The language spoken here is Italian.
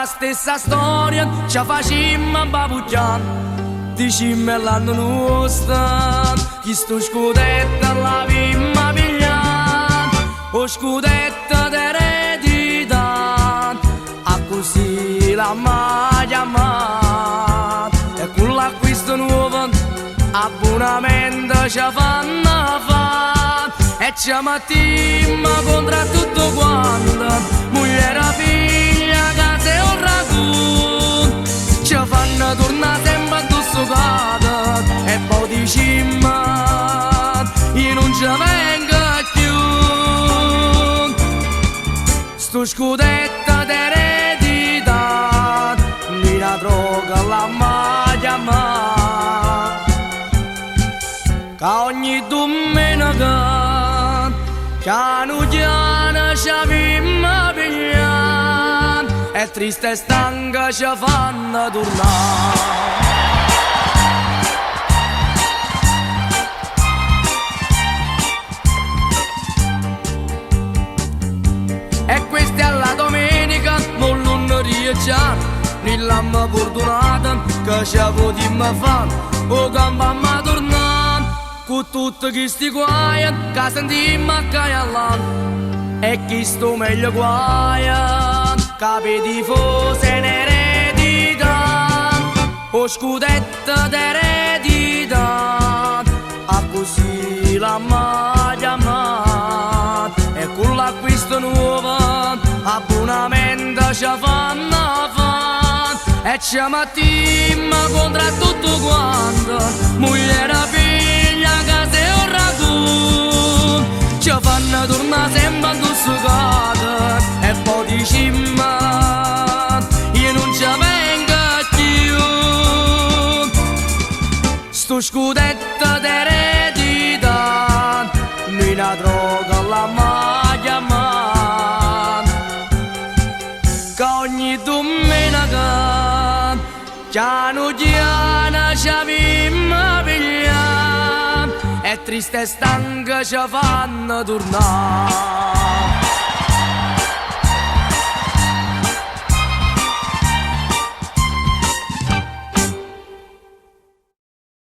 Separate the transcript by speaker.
Speaker 1: la stessa storia, ci facciamo babucchiare, dicimmo l'anno nostro, chi sto scudetto la vimma pigliare, o scudetto d'eredità, a così la maglia amata, e con l'acquisto nuovo abbonamento ci fanno fare, e ci mattiamo contro tutto quanto, moglie, figlia, casa e un ragù, ci fanno tornare sempre addosso cata, e poi diciamo io non ci vengo più, sto scudetto d'eredità, mi la droga la maglia amata, che ogni domenica piano piano ci abbiamo pigliato, e triste e stanca ci fanno tornare. E questa è la domenica, non l'hanno riacciato, nell'amma fortunata che ci potremmo fare, o campammo tornare, con tutti questi guai che sentimmo a cagliare, e chi sto meglio guai, capi tifosi in eredità, o scudetto d'eredità, a così la maglia amata, e con l'acquisto nuovo abbonamento ci fanno fare, e ci mattiamo contro tutto quanto, moglie, figlia, casa e un ragù, ci fanno tornare sempre addosso cata, e poi diciamo io non ci vengo più, sto scudetto d'eredità, mi la droga la maglia amata, che ogni domenica piano piano ci abbiamo pigliato, e triste e stanca ci fanno tornare.